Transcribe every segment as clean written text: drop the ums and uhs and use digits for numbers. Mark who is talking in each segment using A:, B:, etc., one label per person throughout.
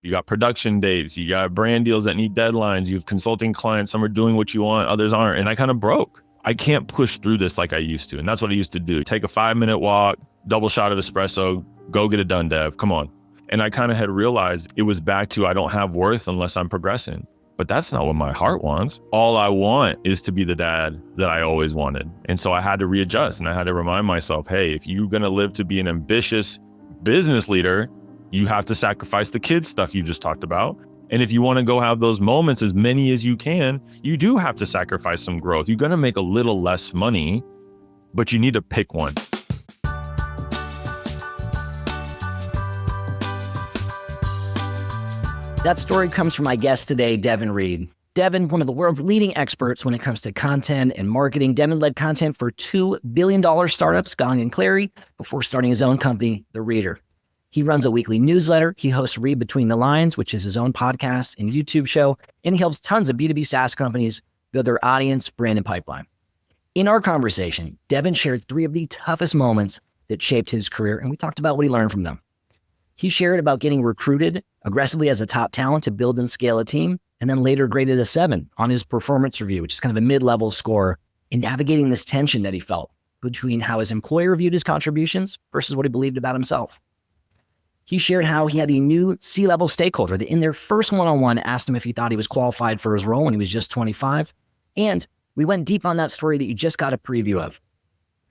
A: You got production dates, you got brand deals that need deadlines, you have consulting clients, some are doing what you want, others aren't. And I kind of broke. I can't push through this like I used to. And that's what I used to do. Take a 5-minute walk, double shot of espresso, go get it done, Dev, come on. And I kind of had realized it was back to I don't have worth unless I'm progressing. But that's not what my heart wants. All I want is to be the dad that I always wanted. And so I had to readjust and I had to remind myself, hey, if you're gonna live to be an ambitious business leader, you have to sacrifice the kids stuff you just talked about. And if you want to go have those moments, as many as you can, you do have to sacrifice some growth. You're going to make a little less money, but you need to pick one.
B: That story comes from my guest today, Devin Reed. Devin, one of the world's leading experts when it comes to content and marketing. Devin led content for $2 billion startups, Gong and Clari, before starting his own company, The Reader. He runs a weekly newsletter. He hosts Read Between the Lines, which is his own podcast and YouTube show. And he helps tons of B2B SaaS companies build their audience, brand, and pipeline. In our conversation, Devin shared 3 of the toughest moments that shaped his career, and we talked about what he learned from them. He shared about getting recruited aggressively as a top talent to build and scale a team, and then later graded a 7 on his performance review, which is kind of a mid-level score, in navigating this tension that he felt between how his employer viewed his contributions versus what he believed about himself. He shared how he had a new C-level stakeholder that in their first one-on-one asked him if he thought he was qualified for his role when he was just 25. And we went deep on that story that you just got a preview of.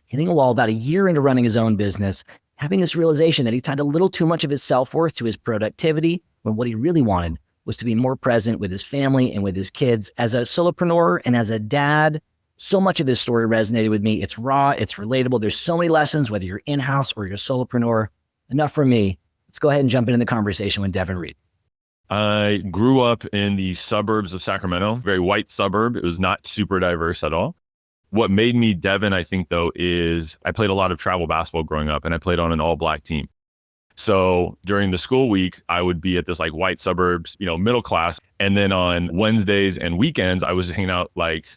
B: Hitting a wall about a year into running his own business, having this realization that he tied a little too much of his self-worth to his productivity when what he really wanted was to be more present with his family and with his kids. As a solopreneur and as a dad, so much of his story resonated with me. It's raw, it's relatable. There's so many lessons, whether you're in-house or you're a solopreneur. Enough from me. Let's go ahead and jump into the conversation with Devin Reed.
A: I grew up in the suburbs of Sacramento, very white suburb. It was not super diverse at all. What made me Devin, I think, though, is I played a lot of travel basketball growing up and I played on an all-black team. So during the school week, I would be at this like white suburbs, middle class. And then on Wednesdays and weekends, I was hanging out like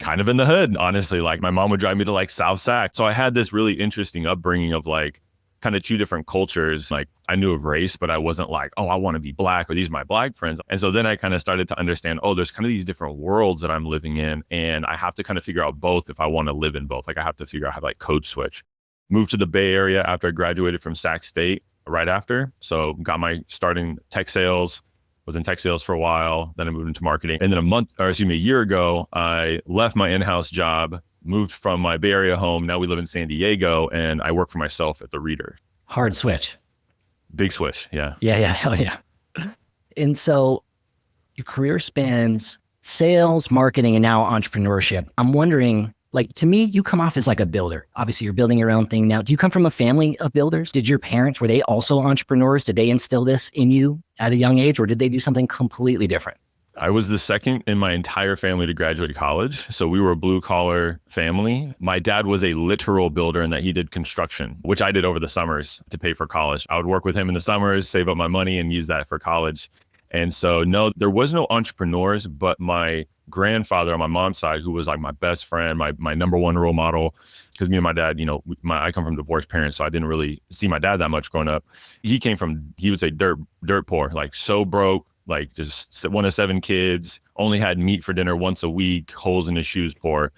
A: kind of in the hood, honestly. Like my mom would drive me to like South Sac. So I had this really interesting upbringing of like kind of 2 different cultures. Like I knew of race, but I wasn't like, oh, I want to be black or these are my black friends. And so then I kind of started to understand, oh, there's kind of these different worlds that I'm living in. And I have to kind of figure out both if I want to live in both. Like I have to figure out how to like code switch. Moved to the Bay Area after I graduated from Sac State right after. So got my start in tech sales, was in tech sales for a while. Then I moved into marketing. And then a year ago, I left my in-house job, moved from my Bay Area home. Now we live in San Diego and I work for myself at The Reader.
B: Hard switch.
A: Big switch. Yeah.
B: Yeah. Hell yeah. And so your career spans sales, marketing, and now entrepreneurship. I'm wondering, like, to me, you come off as like a builder. Obviously, you're building your own thing now. Do you come from a family of builders? Did your parents, were they also entrepreneurs? Did they instill this in you at a young age, or did they do something completely different?
A: I was the second in my entire family to graduate college. So we were a blue collar family. My dad was a literal builder in that he did construction, which I did over the summers to pay for college. I would work with him in the summers, save up my money and use that for college. And so no, there was no entrepreneurs, but my grandfather on my mom's side, who was like my best friend, my number one role model, because me and my dad, I come from divorced parents, so I didn't really see my dad that much growing up. He would say dirt poor, like so broke, like just 1 of 7 kids, only had meat for dinner once a week, holes in his shoes poor.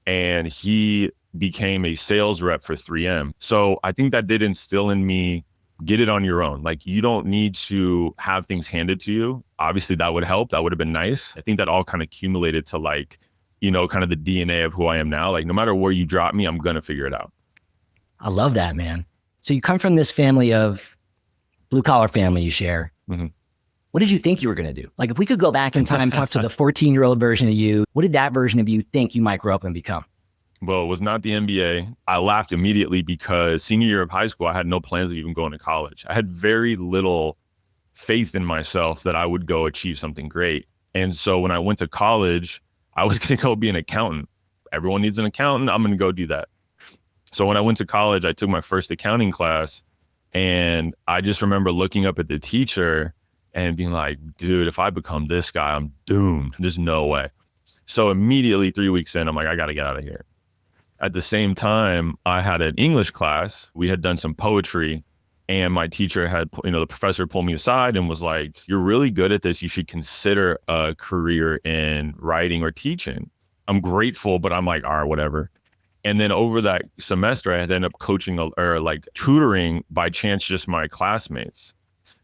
A: And he became a sales rep for 3M. So I think that did instill in me, get it on your own. Like you don't need to have things handed to you. Obviously that would help. That would have been nice. I think that all kind of accumulated to like, kind of the DNA of who I am now. Like no matter where you drop me, I'm going to figure it out.
B: I love that, man. So you come from this family of blue collar family you share. Mm-hmm. What did you think you were going to do? Like if we could go back in time, talk to the 14-year-old version of you, what did that version of you think you might grow up and become?
A: Well, it was not the MBA. I laughed immediately because senior year of high school, I had no plans of even going to college. I had very little faith in myself that I would go achieve something great. And so when I went to college, I was going to go be an accountant. Everyone needs an accountant. I'm going to go do that. So when I went to college, I took my first accounting class and I just remember looking up at the teacher and being like, dude, if I become this guy, I'm doomed. There's no way. So immediately 3 weeks in, I'm like, I got to get out of here. At the same time, I had an English class. We had done some poetry And my teacher had, the professor pulled me aside and was like, you're really good at this. You should consider a career in writing or teaching. I'm grateful, but I'm like, all right, whatever. And then over that semester, I had ended up coaching or like tutoring by chance, just my classmates.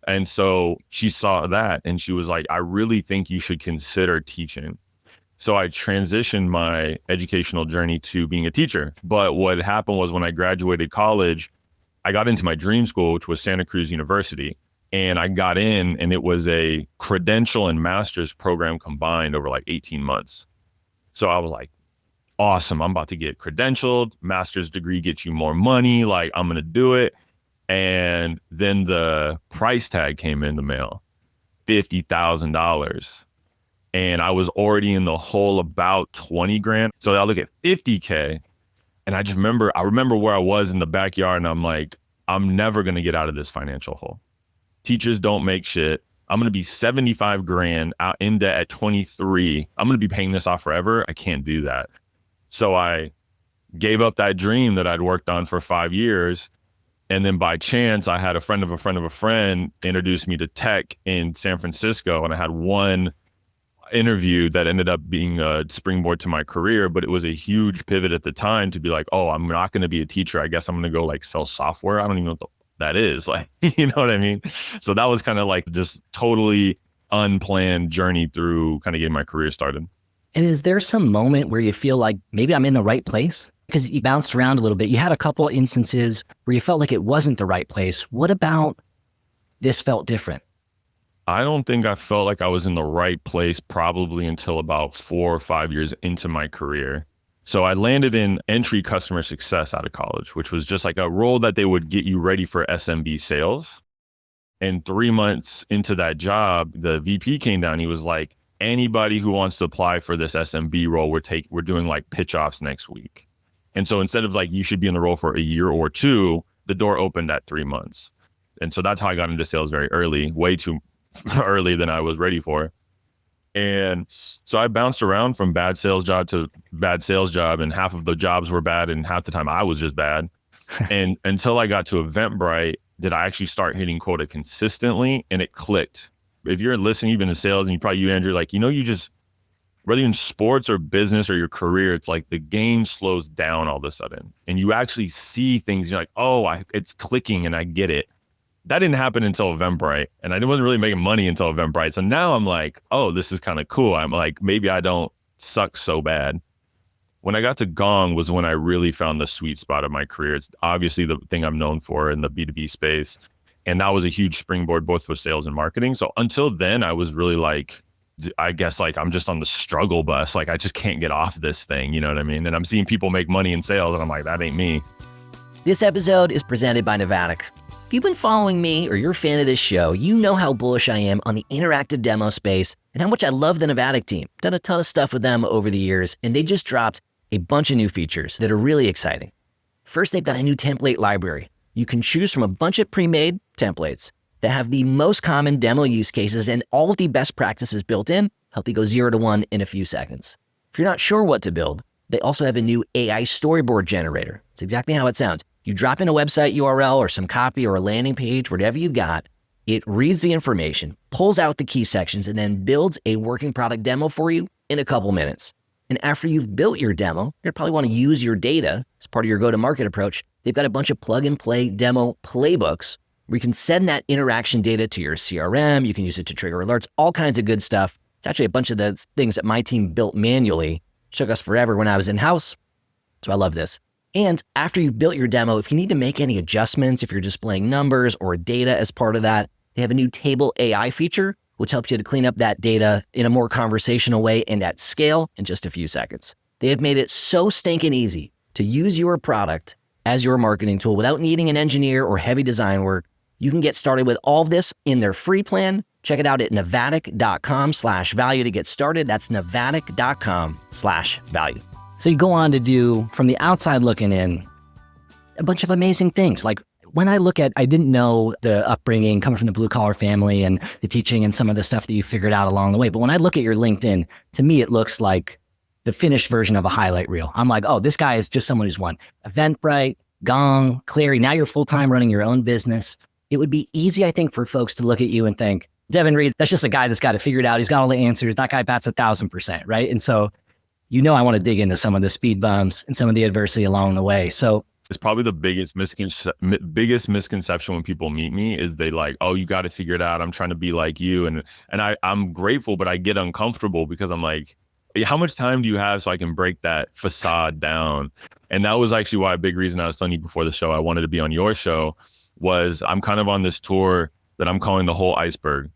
A: And so she saw that and she was like, I really think you should consider teaching. So I transitioned my educational journey to being a teacher. But what happened was when I graduated college, I got into my dream school, which was Santa Cruz University. And I got in and it was a credential and master's program combined over like 18 months. So I was like, awesome, I'm about to get credentialed, master's degree gets you more money, like I'm gonna do it. And then the price tag came in the mail, $50,000. And I was already in the hole about 20 grand. So I look at 50K and I remember where I was in the backyard and I'm like, I'm never gonna get out of this financial hole. Teachers don't make shit. I'm gonna be 75 grand out in debt at 23. I'm gonna be paying this off forever. I can't do that. So I gave up that dream that I'd worked on for 5 years. And then by chance, I had a friend of a friend of a friend introduce me to tech in San Francisco. And I had one interview that ended up being a springboard to my career, but it was a huge pivot at the time to be like, oh, I'm not going to be a teacher. I guess I'm going to go like sell software. I don't even know what that is. Like, you know what I mean? So that was kind of like just totally unplanned journey through kind of getting my career started.
B: And is there some moment where you feel like maybe I'm in the right place? Because you bounced around a little bit. You had a couple instances where you felt like it wasn't the right place. What about this felt different?
A: I don't think I felt like I was in the right place probably until about 4 or 5 years into my career. So I landed in entry customer success out of college, which was just like a role that they would get you ready for SMB sales. And 3 months into that job, the VP came down. He was like, anybody who wants to apply for this SMB role, we're doing like pitch offs next week. And so instead of like, you should be in the role for a year or two, the door opened at 3 months. And so that's how I got into sales very early, way too early than I was ready for. And so I bounced around from bad sales job to bad sales job, and half of the jobs were bad and half the time I was just bad. And until I got to Eventbrite, did I actually start hitting quota consistently, and it clicked. If you're listening, you've been in sales, and you, Andrew, like, you just, whether you're in sports or business or your career, it's like the game slows down all of a sudden and you actually see things. You're like, oh, it's clicking and I get it. That didn't happen until Eventbrite, and I wasn't really making money until Eventbrite. So now I'm like, oh, this is kind of cool. I'm like, maybe I don't suck so bad. When I got to Gong was when I really found the sweet spot of my career. It's obviously the thing I'm known for in the B2B space. And that was a huge springboard, both for sales and marketing. So until then, I was really like, I guess like I'm just on the struggle bus. Like I just can't get off this thing. You know what I mean? And I'm seeing people make money in sales and I'm like, that ain't me.
B: This episode is presented by Navattic. If you've been following me or you're a fan of this show, you know how bullish I am on the interactive demo space and how much I love the Navattic team. Done a ton of stuff with them over the years, and they just dropped a bunch of new features that are really exciting. First, they've got a new template library. You can choose from a bunch of pre-made templates that have the most common demo use cases and all of the best practices built in, help you go 0 to 1 in a few seconds. If you're not sure what to build, they also have a new AI storyboard generator. It's exactly how it sounds. You drop in a website URL or some copy or a landing page, whatever you've got, it reads the information, pulls out the key sections, and then builds a working product demo for you in a couple minutes. And after you've built your demo, you'll probably want to use your data as part of your go-to-market approach. They've got a bunch of plug-and-play demo playbooks where you can send that interaction data to your CRM. You can use it to trigger alerts, all kinds of good stuff. It's actually a bunch of the things that my team built manually. It took us forever when I was in-house. So I love this. And after you've built your demo, if you need to make any adjustments, if you're displaying numbers or data as part of that, they have a new table AI feature, which helps you to clean up that data in a more conversational way and at scale in just a few seconds. They have made it so stinking easy to use your product as your marketing tool without needing an engineer or heavy design work. You can get started with all of this in their free plan. Check it out at navattic.com/value to get started. That's navattic.com/value. So you go on to do, from the outside looking in, a bunch of amazing things. Like when I look at, I didn't know the upbringing coming from the blue collar family and the teaching and some of the stuff that you figured out along the way. But when I look at your LinkedIn, to me, it looks like the finished version of a highlight reel. I'm like, oh, this guy is just someone who's won Eventbrite, Gong, Clari. Now you're full-time running your own business. it would be easy, I think, for folks to look at you and think, Devin Reed, that's just a guy that's got it figured out. He's got all the answers. That guy bats 1,000%, right? And so, I want to dig into some of the speed bumps and some of the adversity along the way. So
A: it's probably the biggest misconception when people meet me is they like, oh, you got to figure it out. I'm trying to be like you. And I'm grateful, but I get uncomfortable because I'm like, how much time do you have so I can break that facade down? And that was actually why a big reason I was telling you before the show, I wanted to be on your show, was I'm kind of on this tour that I'm calling the whole iceberg,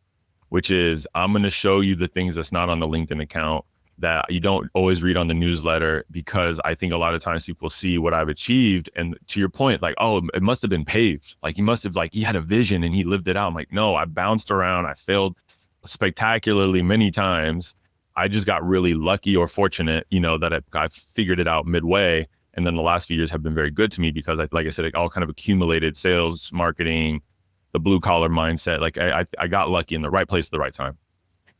A: which is I'm going to show you the things that's not on the LinkedIn account that you don't always read on the newsletter, because I think a lot of times people see what I've achieved. And to your point, like, oh, it must have been paved. Like he had a vision and he lived it out. I'm like, no, I bounced around. I failed spectacularly many times. I just got really lucky or fortunate, that I figured it out midway. And then the last few years have been very good to me because like I said, it all kind of accumulated: sales, marketing, the blue collar mindset. Like I got lucky in the right place at the right time.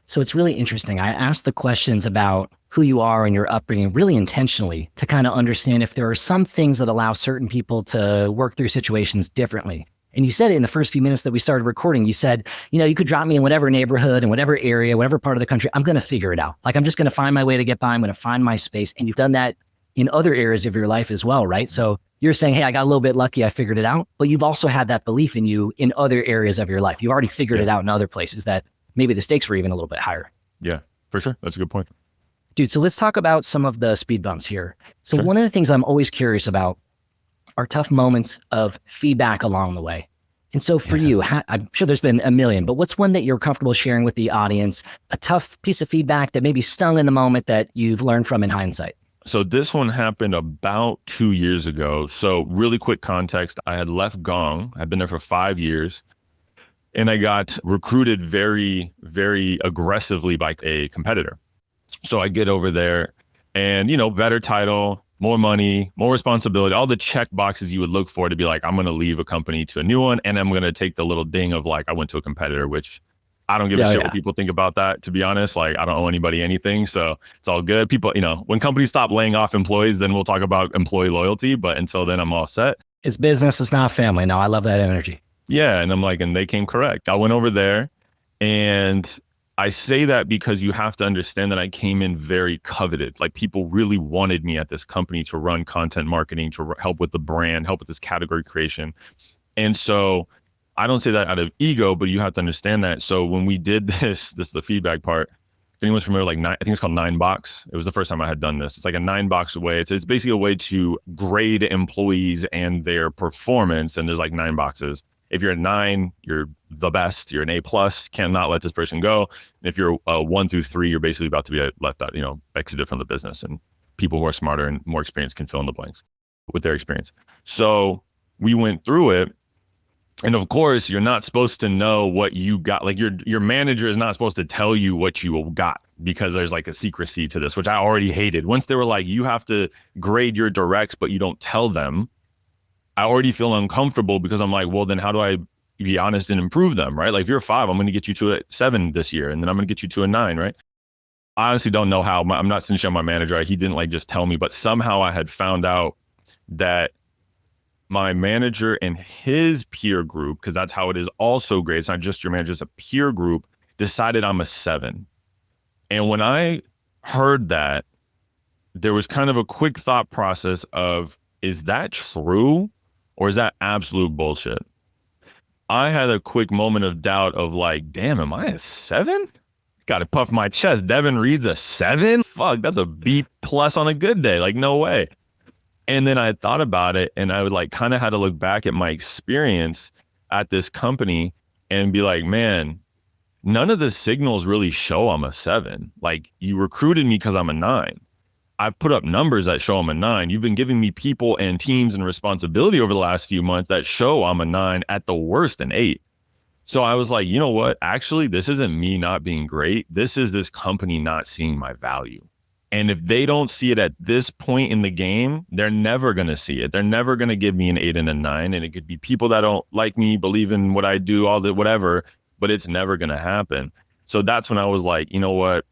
B: So it's really interesting. I asked the questions about who you are and your upbringing really intentionally to kind of understand if there are some things that allow certain people to work through situations differently. And you said it in the first few minutes that we started recording. You said, you could drop me in whatever neighborhood, in whatever area, whatever part of the country. I'm going to figure it out. Like, I'm just going to find my way to get by. I'm going to find my space. And you've done that in other areas of your life as well, right? So you're saying, hey, I got a little bit lucky. I figured it out. But you've also had that belief in you in other areas of your life. You've already figured it out in other places that maybe the stakes were even a little bit higher.
A: Yeah, for sure. That's a good point.
B: Dude, so let's talk about some of the speed bumps here. So One of the things I'm always curious about are tough moments of feedback along the way. And so for you, I'm sure there's been a million, but what's one that you're comfortable sharing with the audience, a tough piece of feedback that maybe stung in the moment that you've learned from in hindsight?
A: So this one happened about 2 years ago. So really quick context, I had left Gong. I'd been there for 5 years. And I got recruited very, very aggressively by a competitor. So I get over there and, better title, more money, more responsibility, all the check boxes you would look for to be like, I'm going to leave a company to a new one. And I'm going to take the little ding of like, I went to a competitor, which I don't give a shit what people think about that, to be honest. Like, I don't owe anybody anything. So it's all good. People, when companies stop laying off employees, then we'll talk about employee loyalty. But until then, I'm all set.
B: It's business. It's not family. No, I love that energy.
A: Yeah. And I'm like, and they came correct. I went over there, and I say that because you have to understand that I came in very coveted. Like, people really wanted me at this company to run content marketing, to help with the brand, help with this category creation. And so I don't say that out of ego, but you have to understand that. So when we did this is the feedback part. If anyone's familiar, I think it's called 9box. It was the first time I had done this. It's like a 9box way. It's basically a way to grade employees and their performance. And there's like 9 boxes. If you're a 9, you're the best. You're an A+, cannot let this person go. And if you're a 1 through 3, you're basically about to be left out, exited from the business. And people who are smarter and more experienced can fill in the blanks with their experience. So we went through it. And of course, you're not supposed to know what you got. Like, your manager is not supposed to tell you what you got, because there's like a secrecy to this, which I already hated. Once they were like, you have to grade your directs, but you don't tell them, I already feel uncomfortable, because I'm like, well, then how do I be honest and improve them, right? Like, if you're a 5, I'm going to get you to a 7 this year, and then I'm going to get you to a 9, right? I honestly don't know how. I'm not snitching on my manager. He didn't just tell me, but somehow I had found out that my manager and his peer group, because that's how it is also great, it's not just your manager, it's a peer group, decided I'm a 7. And when I heard that, there was kind of a quick thought process of, is that true? Or is that absolute bullshit? I had a quick moment of doubt of like, damn, am I a 7? Got to puff my chest. Devin Reed's a 7? Fuck, that's a B+ on a good day. Like, no way. And then I thought about it, and I would kind of had to look back at my experience at this company and be like, man, none of the signals really show I'm a 7. Like, you recruited me because I'm a 9. I've put up numbers that show I'm a 9. You've been giving me people and teams and responsibility over the last few months that show I'm a 9, at the worst an 8. So I was like, you know what? Actually, this isn't me not being great. This is this company not seeing my value. And if they don't see it at this point in the game, they're never going to see it. They're never going to give me an 8 and a 9. And it could be people that don't like me, believe in what I do, all the whatever, but it's never going to happen. So that's when I was like, you know what?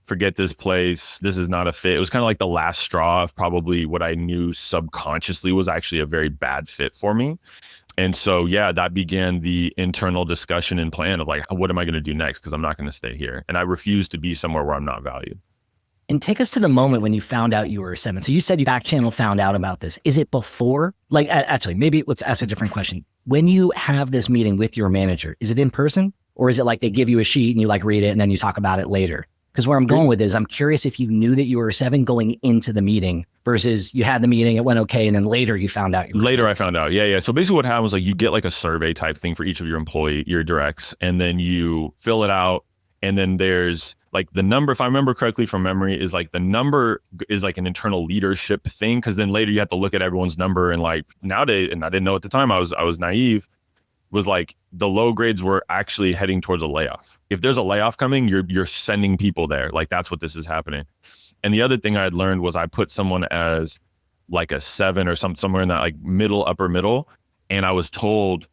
A: Forget this place. This is not a fit. It was kind of like the last straw of probably what I knew subconsciously was actually a very bad fit for me. And so, yeah, that began the internal discussion and plan of like, what am I going to do next? Because I'm not going to stay here. And I refuse to be somewhere where I'm not valued.
B: And take us to the moment when you found out you were a 7. So you said you back channel found out about this. Is it before? Like, actually, maybe let's ask a different question. When you have this meeting with your manager, is it in person or is it like they give you a sheet and you like read it and then you talk about it later? Because where I'm going with is I'm curious if you knew that you were a 7 going into the meeting versus you had the meeting, it went okay, and then later you found out you were
A: Later
B: 7.
A: I found out. Yeah. So basically what happened was like you get like a survey type thing for each of your directs, and then you fill it out. And then there's like the number, if I remember correctly from memory, is like the number is like an internal leadership thing. Cause then later you have to look at everyone's number, and like nowadays, and I didn't know at the time, I was naive, was like the low grades were actually heading towards a layoff. If there's a layoff coming, you're sending people there. Like that's what this is happening. And the other thing I had learned was I put someone as like a 7 or somewhere in that like upper middle. And I was told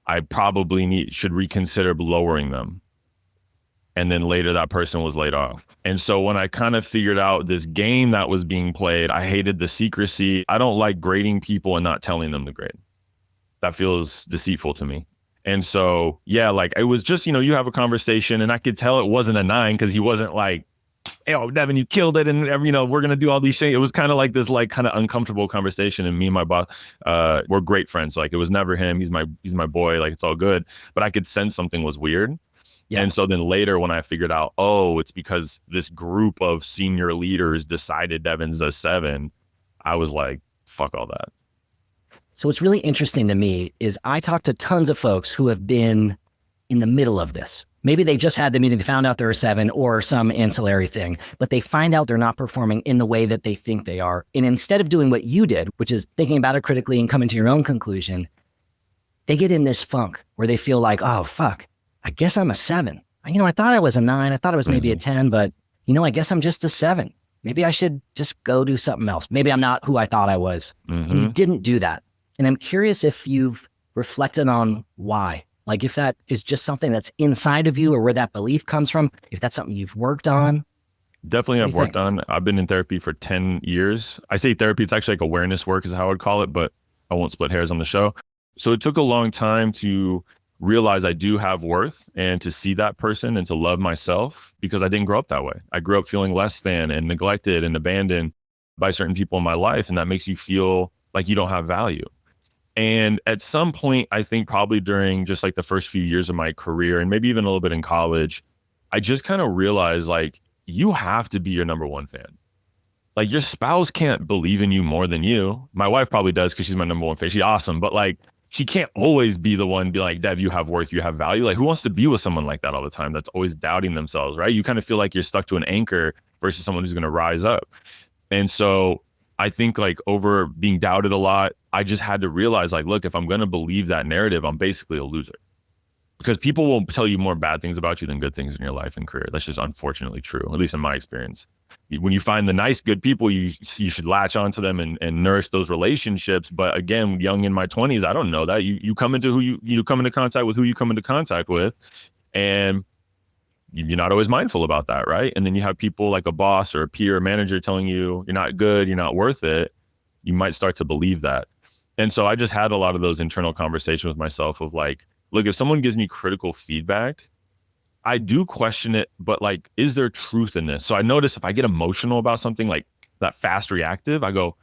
A: I probably should reconsider lowering them. And then later that person was laid off. And so when I kind of figured out this game that was being played, I hated the secrecy. I don't like grading people and not telling them the grade. That feels deceitful to me. And so, yeah, like it was just, you have a conversation, and I could tell it wasn't a 9 because he wasn't like, hey, oh, Devin, you killed it. And, we're going to do all these things. It was kind of like this, like kind of uncomfortable conversation. And me and my boss, we're great friends. Like it was never him. He's my boy. Like it's all good. But I could sense something was weird. Yeah. And so then later when I figured out, oh, it's because this group of senior leaders decided Devin's a 7, I was like, fuck all that.
B: So what's really interesting to me is I talk to tons of folks who have been in the middle of this. Maybe they just had the meeting, they found out they're a 7 or some ancillary thing, but they find out they're not performing in the way that they think they are. And instead of doing what you did, which is thinking about it critically and coming to your own conclusion, they get in this funk where they feel like, oh, fuck, I guess I'm a 7. I thought I was a 9. I thought I was maybe a 10, but I guess I'm just a 7. Maybe I should just go do something else. Maybe I'm not who I thought I was. And you didn't do that. And I'm curious if you've reflected on why. Like if that is just something that's inside of you or where that belief comes from, if that's something you've worked on.
A: Definitely I've worked on. I've been in therapy for 10 years. I say therapy, it's actually like awareness work is how I would call it, but I won't split hairs on the show. So it took a long time to realize I do have worth and to see that person and to love myself, because I didn't grow up that way. I grew up feeling less than and neglected and abandoned by certain people in my life. And that makes you feel like you don't have value. And at some point, I think probably during just like the first few years of my career and maybe even a little bit in college, I just kind of realized like you have to be your number one fan. Like your spouse can't believe in you more than you. My wife probably does because she's my number one fan. She's awesome. But like she can't always be the one be like, Dev, you have worth, you have value. Like who wants to be with someone like that all the time that's always doubting themselves, right? You kind of feel like you're stuck to an anchor versus someone who's going to rise up. And so I think like over being doubted a lot, I just had to realize like, look, if I'm going to believe that narrative, I'm basically a loser. Because people will tell you more bad things about you than good things in your life and career. That's just unfortunately true, at least in my experience. When you find the nice, good people, you should latch onto them and nourish those relationships. But again, young in my 20s, I don't know that. You come into you come into contact with who you come into contact with. And you're not always mindful about that, right? And then you have people like a boss or a peer or manager telling you you're not good, you're not worth it. You might start to believe that. And so I just had a lot of those internal conversations with myself of like, look, if someone gives me critical feedback, I do question it, but like, is there truth in this? So I notice if I get emotional about something like that fast reactive, I go,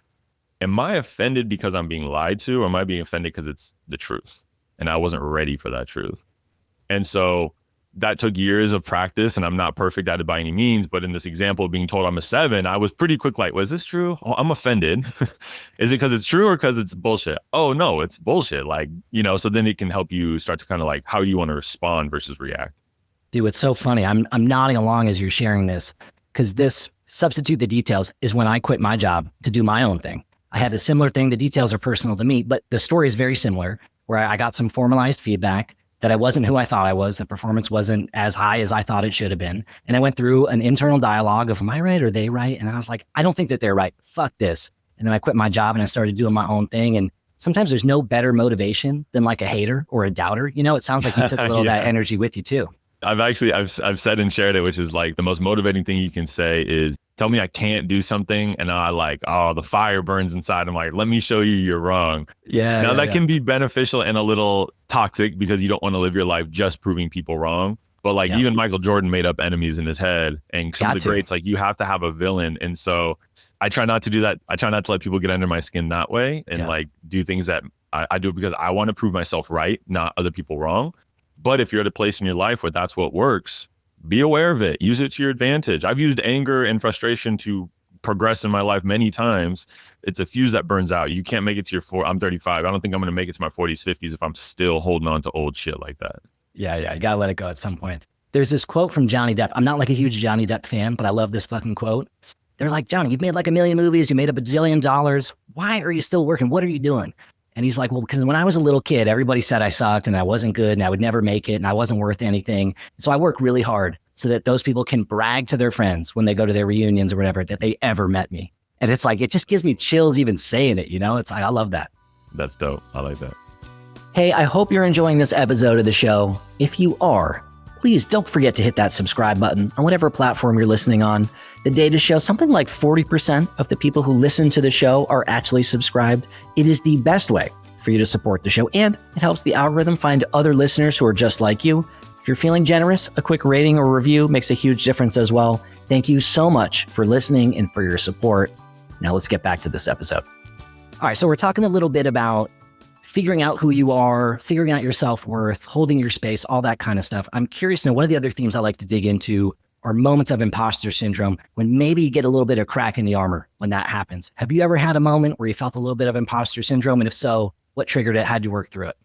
A: am I offended because I'm being lied to, or am I being offended because it's the truth? And I wasn't ready for that truth. And so that took years of practice, and I'm not perfect at it by any means. But in this example of being told I'm a 7, I was pretty quick like, was this true? Oh, I'm offended. Is it because it's true or because it's bullshit? Oh, no, it's bullshit. Like, so then it can help you start to kind of like, how do you want to respond versus react?
B: Dude, it's so funny. I'm nodding along as you're sharing this, because this substitute the details is when I quit my job to do my own thing. I had a similar thing. The details are personal to me, but the story is very similar, where I got some formalized feedback that I wasn't who I thought I was. The performance wasn't as high as I thought it should have been. And I went through an internal dialogue of, am I right? Are they right? And I was like, I don't think that they're right. Fuck this. And then I quit my job and I started doing my own thing. And sometimes there's no better motivation than like a hater or a doubter. It sounds like you took a little of that energy with you too.
A: I've said and shared it, which is like the most motivating thing you can say is Tell me I can't do something, and I like, oh, the fire burns inside. I'm like, let me show you you're wrong.
B: Yeah.
A: Now
B: Yeah,
A: that
B: yeah.
A: can be beneficial and a little toxic because you don't want to live your life just proving people wrong. But like
B: Yeah.
A: even Michael Jordan made up enemies in his head, and some
B: Got
A: of the
B: to.
A: greats, like you have to have a villain. And so I try not to do that. I try not to let people get under my skin that way and
B: Yeah.
A: like do things that I do it because I want to prove myself right, not other people wrong. But if you're at a place in your life where that's what works, be aware of it. Use it to your advantage. I've used anger and frustration to progress in my life many times. It's a fuse that burns out. You can't make it to I'm 35. I don't think I'm going to make it to my 40s, 50s if I'm still holding on to old shit like that.
B: Yeah. Yeah. You got to let it go at some point. There's this quote from Johnny Depp. I'm not like a huge Johnny Depp fan, but I love this fucking quote. They're like, Johnny, you've made like 1 million movies. You made $1 bajillion. Why are you still working? What are you doing? And he's like, well, because when I was a little kid, everybody said I sucked and I wasn't good and I would never make it and I wasn't worth anything. So I work really hard so that those people can brag to their friends when they go to their reunions or whatever that they ever met me. And it's like, it just gives me chills even saying it, you know? It's like, I love that.
A: That's dope. I like that.
B: Hey, I hope you're enjoying this episode of the show. If you are, please don't forget to hit that subscribe button on whatever platform you're listening on. The data shows something like 40% of the people who listen to the show are actually subscribed. It is the best way for you to support the show, and it helps the algorithm find other listeners who are just like you. If you're feeling generous, a quick rating or review makes a huge difference as well. Thank you so much for listening and for your support. Now let's get back to this episode. All right, so we're talking a little bit about figuring out who you are, figuring out your self-worth, holding your space, all that kind of stuff. I'm curious to know, one of the other themes I like to dig into are moments of imposter syndrome, when maybe you get a little bit of crack in the armor when that happens. Have you ever had a moment where you felt a little bit of imposter syndrome? And if so, what triggered it? How'd you work through it?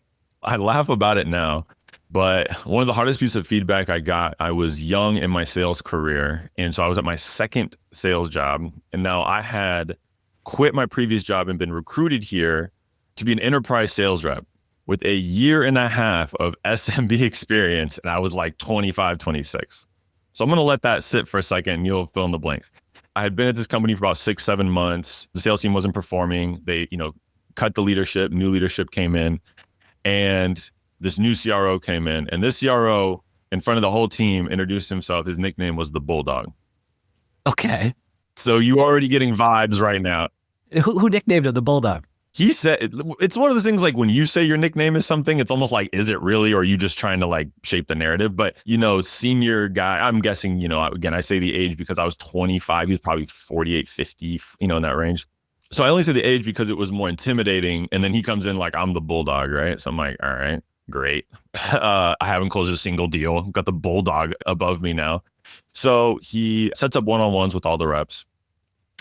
A: I laugh about it now, but one of the hardest pieces of feedback I got, I was young in my sales career. And so I was at my second sales job. And now I had quit my previous job and been recruited here to be an enterprise sales rep with a 1.5 years of SMB experience. And I was like 25, 26. So I'm going to let that sit for a second and you'll fill in the blanks. I had been at this company for about 6-7 months. The sales team wasn't performing. They, cut the leadership, new leadership came in, and this new CRO came in. And this CRO, in front of the whole team, introduced himself. His nickname was the Bulldog.
B: Okay.
A: So you already getting vibes right now.
B: Who nicknamed him the Bulldog?
A: He said, it's one of those things like when you say your nickname is something, it's almost like, is it really, or are you just trying to like shape the narrative? But, senior guy, I'm guessing, again, I say the age because I was 25, he was probably 48, 50, in that range. So I only say the age because it was more intimidating. And then he comes in like, I'm the Bulldog, right? So I'm like, all right, great. I haven't closed a single deal. Got the Bulldog above me now. So he sets up one-on-ones with all the reps.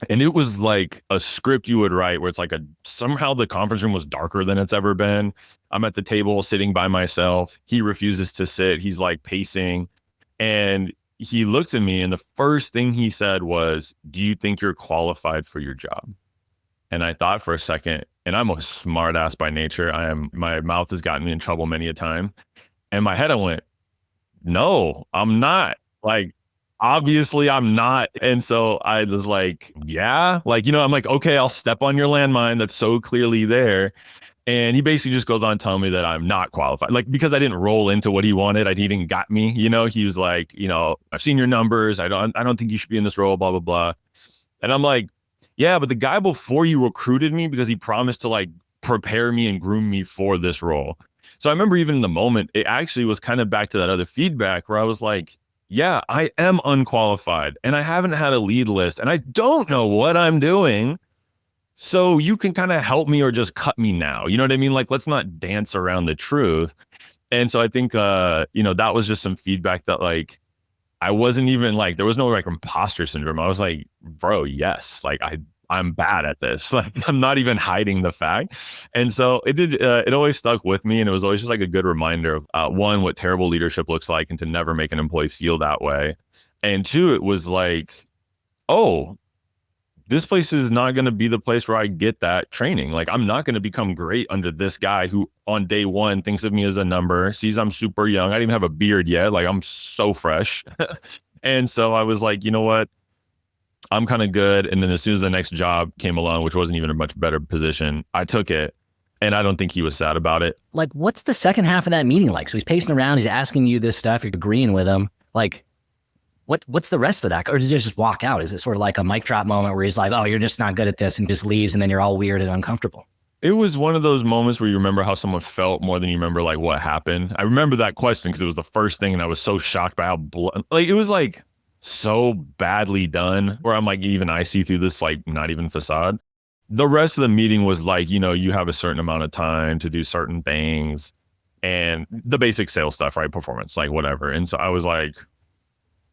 A: And it was like a script you would write where it's like somehow the conference room was darker than it's ever been. I'm at the table sitting by myself. He refuses to sit. He's like pacing. And he looks at me and the first thing he said was, do you think you're qualified for your job? And I thought for a second, and I'm a smart ass by nature. My mouth has gotten me in trouble many a time. And my head, I went, no, I'm not. Like, obviously I'm not. And so I was like, yeah, I'm like, okay, I'll step on your landmine. That's so clearly there. And he basically just goes on telling me that I'm not qualified. Like, because I didn't roll into what he wanted. He didn't got me, he was like, I've seen your numbers. I don't think you should be in this role, blah, blah, blah. And I'm like, yeah, but the guy before you recruited me because he promised to like prepare me and groom me for this role. So I remember even in the moment, it actually was kind of back to that other feedback where I was like, yeah, I am unqualified and I haven't had a lead list and I don't know what I'm doing. So you can kind of help me or just cut me now. You know what I mean? Like, let's not dance around the truth. And so I think, that was just some feedback that like, I wasn't even like, there was no like imposter syndrome. I was like, bro, yes, like I'm bad at this. Like, I'm not even hiding the fact. And so it always stuck with me. And it was always just like a good reminder of one, what terrible leadership looks like and to never make an employee feel that way. And two, it was like, oh, this place is not going to be the place where I get that training. Like, I'm not going to become great under this guy who on day one thinks of me as a number, sees I'm super young. I didn't even have a beard yet. Like, I'm so fresh. And so I was like, you know what? I'm kind of good. And then as soon as the next job came along, which wasn't even a much better position, I took it. And I don't think he was sad about it.
B: Like, what's the second half of that meeting like? So he's pacing around, he's asking you this stuff, you're agreeing with him. Like, What's the rest of that? Or does he just walk out? Is it sort of like a mic drop moment where he's like, oh, you're just not good at this, and just leaves, and then you're all weird and uncomfortable?
A: It was one of those moments where you remember how someone felt more than you remember like what happened. I remember that question because it was the first thing, and I was so shocked by how like it was like so badly done. Where I'm like, even I see through this like not even facade. The rest of the meeting was like, you have a certain amount of time to do certain things, and the basic sales stuff, right? Performance, like whatever. And so I was like,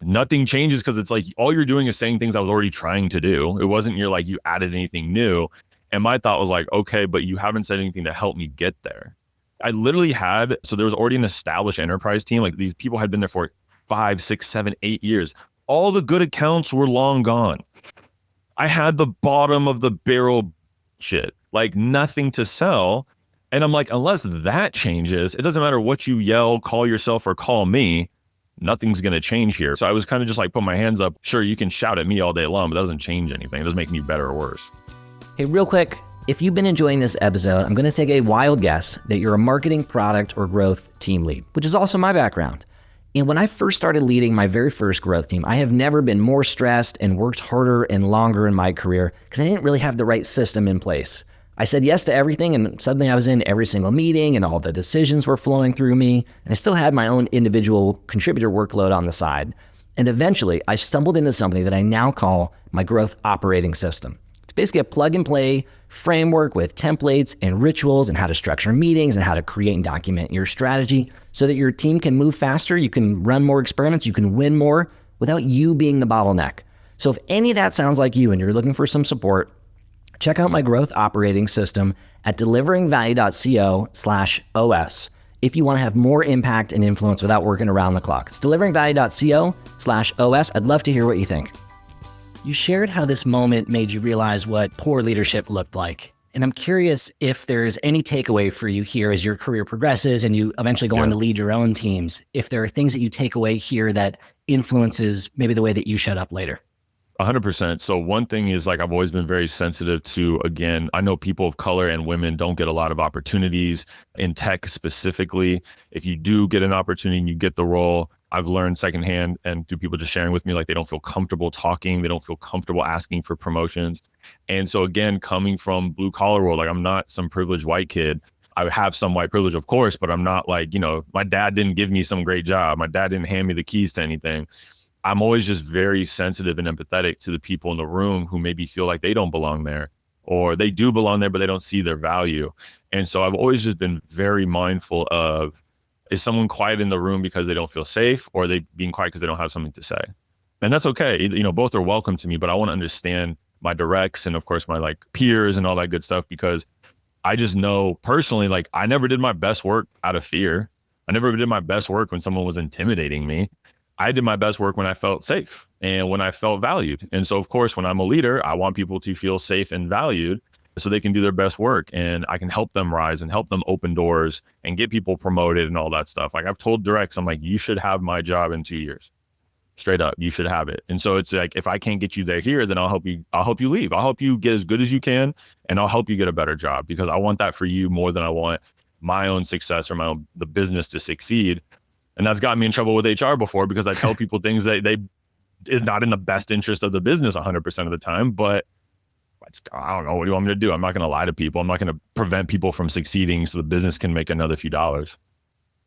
A: nothing changes because it's like all you're doing is saying things I was already trying to do. It wasn't you're like you added anything new. And my thought was like, okay, but you haven't said anything to help me get there. I literally had, so there was already an established enterprise team. Like these people had been there for 5, 6, 7, 8 years. All the good accounts were long gone. I had the bottom of the barrel shit, like nothing to sell. And I'm like, unless that changes, it doesn't matter what you yell, call yourself or call me, nothing's going to change here. So I was kind of just like, put my hands up. Sure, you can shout at me all day long, but that doesn't change anything. It doesn't make me better or worse.
B: Hey, real quick, if you've been enjoying this episode, I'm going to take a wild guess that you're a marketing, product, or growth team lead, which is also my background. And when I first started leading my very first growth team, I have never been more stressed and worked harder and longer in my career because I didn't really have the right system in place. I said yes to everything, and suddenly I was in every single meeting and all the decisions were flowing through me. And I still had my own individual contributor workload on the side. And eventually I stumbled into something that I now call my growth operating system. It's basically a plug and play framework with templates and rituals and how to structure meetings and how to create and document your strategy so that your team can move faster, you can run more experiments, you can win more without you being the bottleneck. So if any of that sounds like you and you're looking for some support, check out my growth operating system at deliveringvalue.co/OS if you want to have more impact and influence without working around the clock. It's deliveringvalue.co/OS. I'd love to hear what you think. You shared how this moment made you realize what poor leadership looked like. And I'm curious if there's any takeaway for you here as your career progresses and you eventually go on to lead your own teams, if there are things that you take away here that influences maybe the way that you shut up later.
A: 100%. So one thing is like, I've always been very sensitive to, again, I know people of color and women don't get a lot of opportunities in tech specifically. If you do get an opportunity and you get the role, I've learned secondhand and through people just sharing with me, like they don't feel comfortable talking. They don't feel comfortable asking for promotions. And so again, coming from blue collar world, like I'm not some privileged white kid. I have some white privilege, of course, but I'm not like, my dad didn't give me some great job. My dad didn't hand me the keys to anything. I'm always just very sensitive and empathetic to the people in the room who maybe feel like they don't belong there, or they do belong there, but they don't see their value. And so I've always just been very mindful of, is someone quiet in the room because they don't feel safe, or are they being quiet because they don't have something to say? And that's okay. Both are welcome to me, but I want to understand my directs and of course my like peers and all that good stuff, because I just know personally, like I never did my best work out of fear. I never did my best work when someone was intimidating me. I did my best work when I felt safe and when I felt valued. And so, of course, when I'm a leader, I want people to feel safe and valued so they can do their best work and I can help them rise and help them open doors and get people promoted and all that stuff. Like I've told directs, I'm like, you should have my job in 2 years. Straight up, you should have it. And so it's like, if I can't get you there here, then I'll help you leave. I'll help you get as good as you can and I'll help you get a better job, because I want that for you more than I want my own success or the business to succeed. And that's gotten me in trouble with HR before, because I tell people things that is not in the best interest of the business 100% of the time. But I don't know. What do you want me to do? I'm not going to lie to people. I'm not going to prevent people from succeeding so the business can make another few dollars.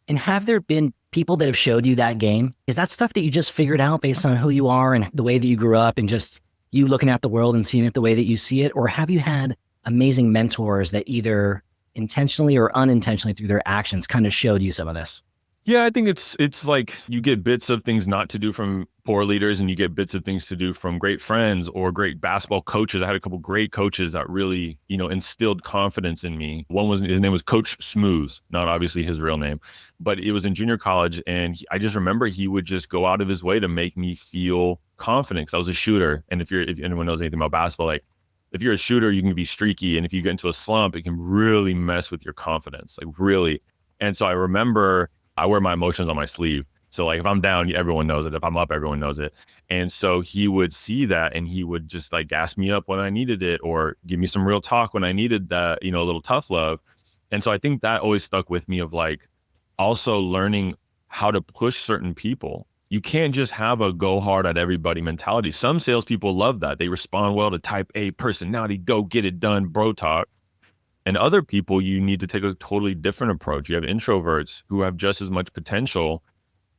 B: And have there been people that have showed you that game? Is that stuff that you just figured out based on who you are and the way that you grew up and just you looking at the world and seeing it the way that you see it? Or have you had amazing mentors that either intentionally or unintentionally through their actions kind of showed you some of this?
A: Yeah, I think it's like you get bits of things not to do from poor leaders and you get bits of things to do from great friends or great basketball coaches. I had a couple great coaches that really, instilled confidence in me. His name was Coach Smooth, not obviously his real name, but it was in junior college. And I just remember he would just go out of his way to make me feel confident, because I was a shooter. And if anyone knows anything about basketball, like if you're a shooter, you can be streaky. And if you get into a slump, it can really mess with your confidence, like really. And so I remember I wear my emotions on my sleeve. So like if I'm down, everyone knows it. If I'm up, everyone knows it. And so he would see that and he would just like gas me up when I needed it, or give me some real talk when I needed that, a little tough love. And so I think that always stuck with me, of like also learning how to push certain people. You can't just have a go hard at everybody mentality. Some salespeople love that. They respond well to type A personality, go get it done, bro talk. And other people, you need to take a totally different approach. You have introverts who have just as much potential,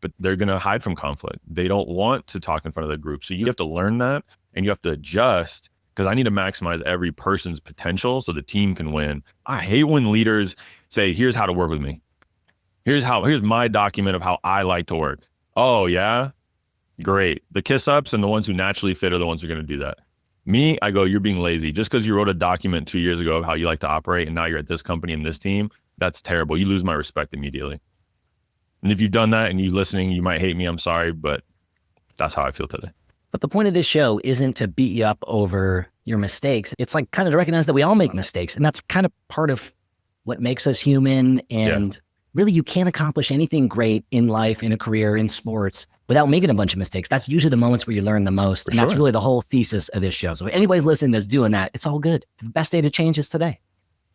A: but they're going to hide from conflict. They don't want to talk in front of the group. So you have to learn that, and you have to adjust, because I need to maximize every person's potential so the team can win. I hate when leaders say, here's how to work with me. Here's my document of how I like to work. Oh yeah, great. The kiss ups and the ones who naturally fit are the ones who are going to do that. Me, I go, you're being lazy. Just because you wrote a document 2 years ago of how you like to operate and now you're at this company and this team, that's terrible. You lose my respect immediately. And if you've done that and you're listening, you might hate me. I'm sorry, but that's how I feel today.
B: But the point of this show isn't to beat you up over your mistakes. It's like kind of to recognize that we all make mistakes. And that's kind of part of what makes us human. And really, you can't accomplish anything great in life, in a career, in sports without making a bunch of mistakes. That's usually the moments where you learn the most. And that's really the whole thesis of this show. So if anybody's listening that's doing that, it's all good. The best day to change is today.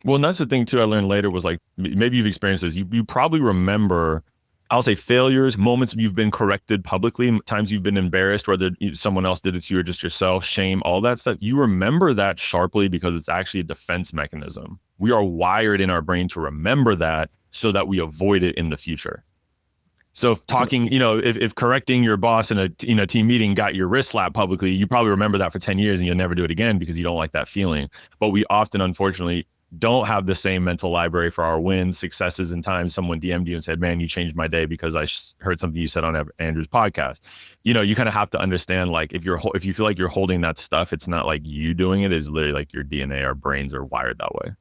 A: Well, and that's the thing too, I learned later was like, maybe you've experienced this. You probably remember, I'll say, failures, moments you've been corrected publicly, times you've been embarrassed, whether someone else did it to you or just yourself, shame, all that stuff. You remember that sharply because it's actually a defense mechanism. We are wired in our brain to remember that so that we avoid it in the future. So if talking, if correcting your boss in a team meeting got your wrist slapped publicly, you probably remember that for 10 years and you'll never do it again because you don't like that feeling. But we often, unfortunately, don't have the same mental library for our wins, successes, and times someone DM'd you and said, man, you changed my day because I heard something you said on Andrew's podcast. You kind of have to understand, like, if you feel like you're holding that stuff, it's not like you doing it. It's literally like your DNA, our brains are wired that way.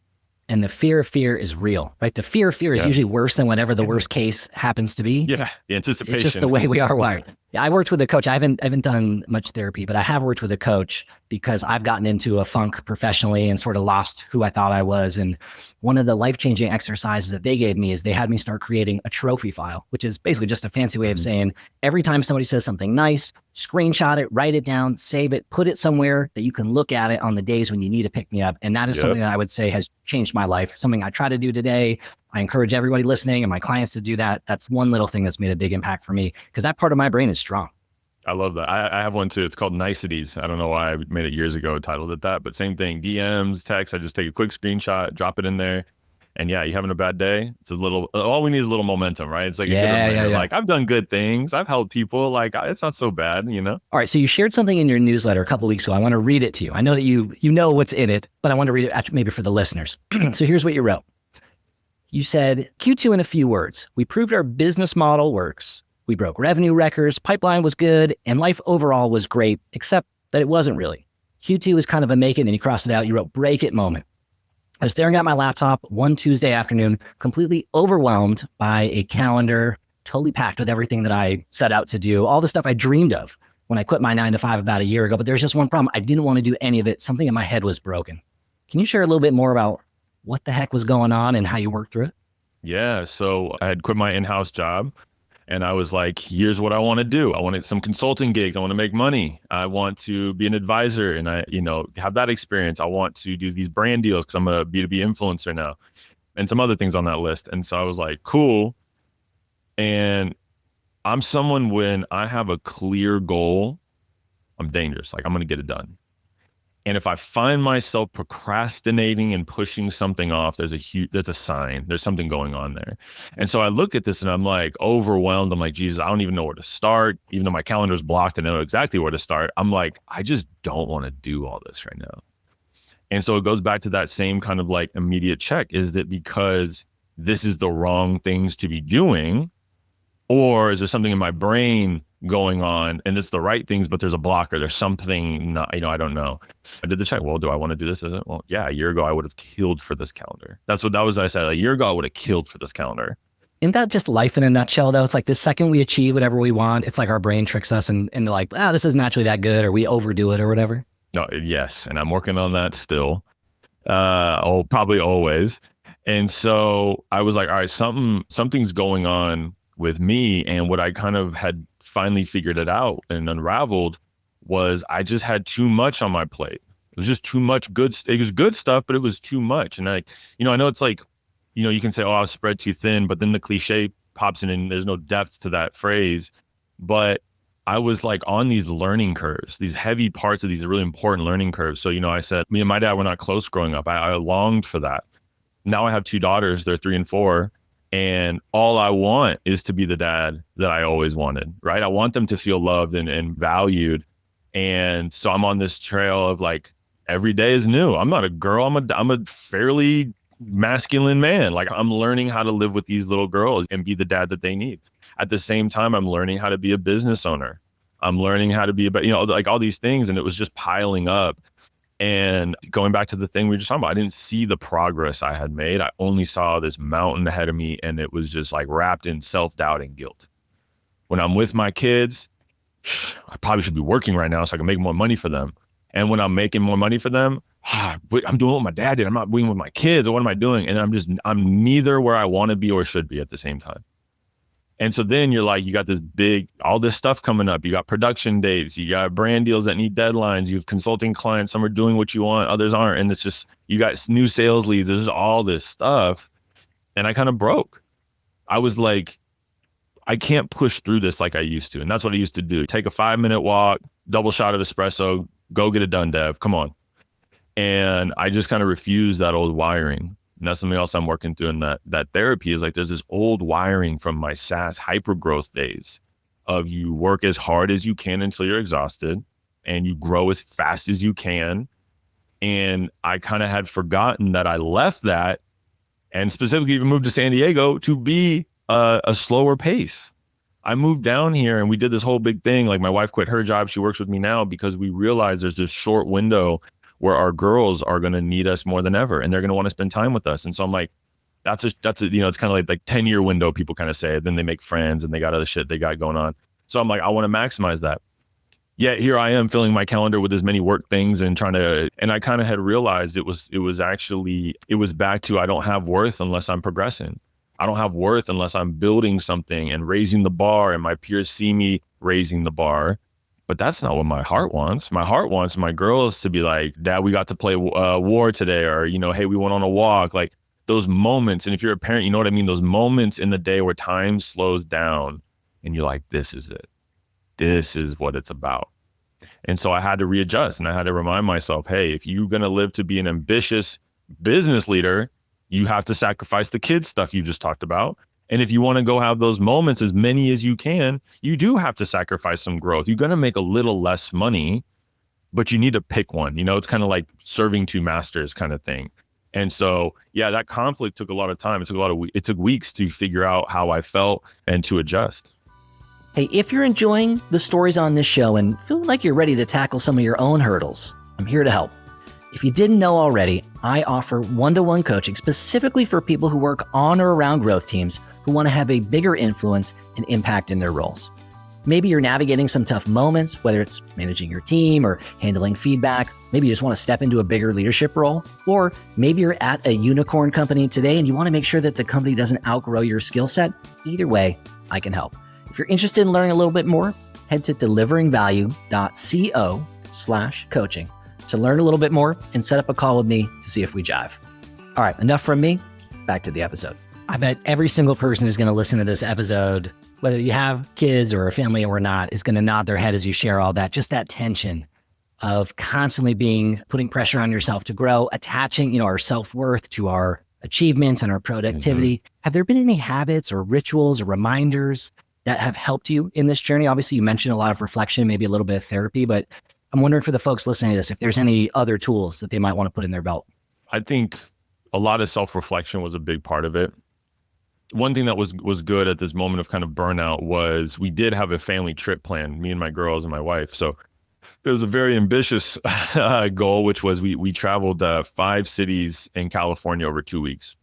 B: And the fear of fear is real, right? The fear of fear is usually worse than whatever the worst case happens to be.
A: Yeah, the anticipation.
B: It's just the way we are wired. Yeah, I worked with a coach. I haven't done much therapy, but I have worked with a coach because I've gotten into a funk professionally and sort of lost who I thought I was. And one of the life-changing exercises that they gave me is they had me start creating a trophy file, which is basically just a fancy way of saying every time somebody says something nice, screenshot it, write it down, save it, put it somewhere that you can look at it on the days when you need to pick me up. And that is something that I would say has changed my life, something I try to do today. I encourage everybody listening and my clients to do that. That's one little thing that's made a big impact for me because that part of my brain is strong.
A: I love that. I have one too. It's called Niceties. I don't know why I made it years ago, titled it that, but same thing. DMs, text, I just take a quick screenshot, drop it in there. And yeah, you having a bad day? It's all we need is a little momentum, right? It's like, like, I've done good things. I've helped people. Like, it's not so bad, All
B: right. So you shared something in your newsletter a couple of weeks ago. I want to read it to you. I know that you know what's in it, but I want to read it maybe for the listeners. So here's what you wrote. You said, Q2 in a few words, we proved our business model works. We broke revenue records, pipeline was good, and life overall was great, except that it wasn't really. Q2 is kind of a make it, and then you crossed it out. You wrote break it moment. I was staring at my laptop one Tuesday afternoon, completely overwhelmed by a calendar, totally packed with everything that I set out to do, all the stuff I dreamed of when I quit my 9-to-5 about a year ago. But there's just one problem. I didn't want to do any of it. Something in my head was broken. Can you share a little bit more about what the heck was going on and how you worked through it?
A: Yeah. So I had quit my in-house job and I was like, here's what I want to do. I wanted some consulting gigs. I want to make money. I want to be an advisor and have that experience. I want to do these brand deals because I'm a B2B influencer now and some other things on that list. And so I was like, cool. And I'm someone, when I have a clear goal, I'm dangerous. Like, I'm going to get it done. And if I find myself procrastinating and pushing something off, there's a sign. There's something going on there. And so I look at this and I'm like overwhelmed. I'm like, Jesus, I don't even know where to start. Even though my calendar's blocked, I know exactly where to start. I'm like, I just don't want to do all this right now. And so it goes back to that same kind of like immediate check. Is that because this is the wrong things to be doing? Or is there something in my brain going on and it's the right things, but there's a blocker, there's something not, I don't know. I did the check. Well, do I want to do this? Well, yeah, a year ago, I would have killed for this calendar. That was, I said, a year ago, I would have killed for this calendar.
B: Isn't that just life in a nutshell though? It's like the second we achieve whatever we want, it's like our brain tricks us and like, this is naturally that good, or we overdo it or whatever.
A: No, yes. And I'm working on that still. Probably always. And so I was like, all right, something's going on with me. And what I kind of had finally figured it out and unraveled was I just had too much on my plate. It was just too much good. It was good stuff, but it was too much. And I know it's like, you can say, I was spread too thin, but then the cliche pops in and there's no depth to that phrase. But I was like on these learning curves, these heavy parts of these really important learning curves. So, I said, me and my dad were not close growing up. I longed for that. Now I have 2 daughters, they're 3 and 4. And all I want is to be the dad that I always wanted, right? I want them to feel loved and valued. And so I'm on this trail of like, every day is new. I'm not a girl. I'm a fairly masculine man. Like, I'm learning how to live with these little girls and be the dad that they need. At the same time, I'm learning how to be a business owner. I'm learning how to be like all these things. And it was just piling up. And going back to the thing we were just talking about, I didn't see the progress I had made. I only saw this mountain ahead of me. And it was just like wrapped in self-doubt and guilt. When I'm with my kids, I probably should be working right now so I can make more money for them. And when I'm making more money for them, I'm doing what my dad did. I'm not being with my kids. Or what am I doing? And I'm neither where I want to be or should be at the same time. And so then you're like, you got all this stuff coming up. You got production dates. You got brand deals that need deadlines. You have consulting clients. Some are doing what you want, others aren't. And it's just, you got new sales leads. There's all this stuff. And I kind of broke. I was like, I can't push through this like I used to. And that's what I used to do. Take a 5-minute walk, double shot of espresso, go get it done, Dev. Come on. And I just kind of refused that old wiring. And that's something else I'm working through in that therapy is like, there's this old wiring from my SaaS hypergrowth days of you work as hard as you can until you're exhausted and you grow as fast as you can. And I kind of had forgotten that I left that and specifically even moved to San Diego to be a slower pace. I moved down here and we did this whole big thing. Like, my wife quit her job. She works with me now because we realized there's this short window where our girls are going to need us more than ever. And they're going to want to spend time with us. And so I'm like, that's it's kind of like 10-year window, people kind of say. Then they make friends and they got other shit they got going on. So I'm like, I want to maximize that. Yet here I am filling my calendar with as many work things and and I kind of had realized it was back to, I don't have worth unless I'm progressing. I don't have worth unless I'm building something and raising the bar and my peers see me raising the bar. But that's not what my heart wants. My heart wants my girls to be like, Dad, we got to play war today. Or, hey, we went on a walk. Like, those moments. And if you're a parent, you know what I mean? Those moments in the day where time slows down and you're like, this is it. This is what it's about. And so I had to readjust and I had to remind myself, hey, if you're going to live to be an ambitious business leader, you have to sacrifice the kids stuff you just talked about. And if you want to go have those moments, as many as you can, you do have to sacrifice some growth. You're going to make a little less money, but you need to pick one. It's kind of like serving 2 masters kind of thing. And so, yeah, that conflict took a lot of time. It took weeks to figure out how I felt and to adjust.
B: Hey, if you're enjoying the stories on this show and feeling like you're ready to tackle some of your own hurdles, I'm here to help. If you didn't know already, I offer one-to-one coaching specifically for people who work on or around growth teams who want to have a bigger influence and impact in their roles. Maybe you're navigating some tough moments, whether it's managing your team or handling feedback. Maybe you just want to step into a bigger leadership role, or maybe you're at a unicorn company today and you want to make sure that the company doesn't outgrow your skill set. Either way, I can help. If you're interested in learning a little bit more, head to deliveringvalue.co/coaching to learn a little bit more and set up a call with me to see if we jive. All right, enough from me. Back to the episode. I bet every single person who's going to listen to this episode, whether you have kids or a family or not, is going to nod their head as you share all that, just that tension of constantly putting pressure on yourself to grow, attaching, our self-worth to our achievements and our productivity. Mm-hmm. Have there been any habits or rituals or reminders that have helped you in this journey? Obviously, you mentioned a lot of reflection, maybe a little bit of therapy, but I'm wondering for the folks listening to this, if there's any other tools that they might want to put in their belt.
A: I think a lot of self-reflection was a big part of it. One thing that was good at this moment of kind of burnout was we did have a family trip planned, me and my girls and my wife. So there was a very ambitious goal, which was we traveled 5 cities in California over 2 weeks.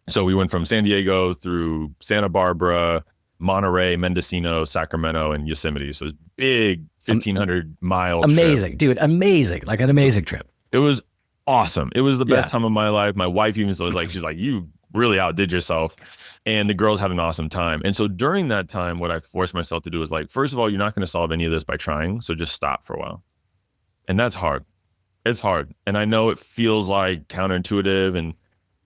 A: So we went from San Diego through Santa Barbara, Monterey, Mendocino, Sacramento, and Yosemite. So it was big 1,500 mile
B: amazing
A: trip.
B: Dude, amazing. Like an amazing trip.
A: It was awesome. It was the best time of my life. My wife even was like, she's like, you really outdid yourself. And the girls had an awesome time. And so during that time, what I forced myself to do was like, first of all, you're not going to solve any of this by trying. So just stop for a while. And that's hard. It's hard. And I know it feels like counterintuitive.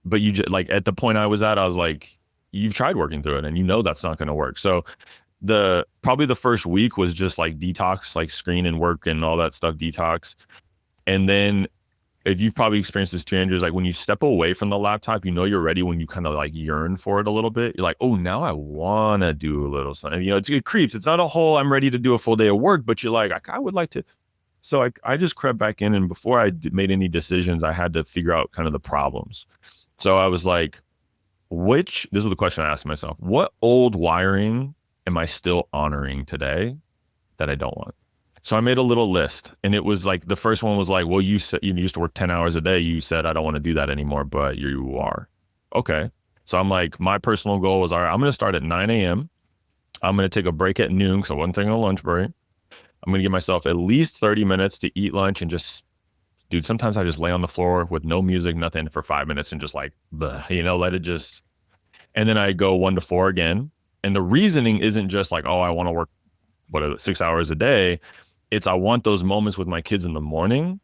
A: But you just like at the point I was at, I was like, you've tried working through it and you know that's not going to work. So probably the first week was just like detox, like screen and work and all that stuff, detox. And then if you've probably experienced this too, Andrew, is like when you step away from the laptop, you know you're ready when you kind of like yearn for it a little bit. You're like, oh, now I want to do a little something. It creeps. It's not a whole, I'm ready to do a full day of work, but you're like, I would like to. So I just crept back in, and before I made any decisions, I had to figure out kind of the problems. So I was like, this was the question I asked myself: what old wiring am I still honoring today that I don't want? So I made a little list, and it was like, the first one was like, well, you said you used to work 10 hours a day. You said, I don't want to do that anymore, but you are. Okay. So I'm like, my personal goal was, all right, I'm going to start at 9 a.m. I'm going to take a break at noon because I wasn't taking a lunch break. I'm going to give myself at least 30 minutes to eat lunch and just, dude, sometimes I just lay on the floor with no music, nothing for 5 minutes and just like, bleh, let it just, and then I go 1 to 4 again. And the reasoning isn't just like, oh, I want to work 6 hours a day. It's, I want those moments with my kids in the morning,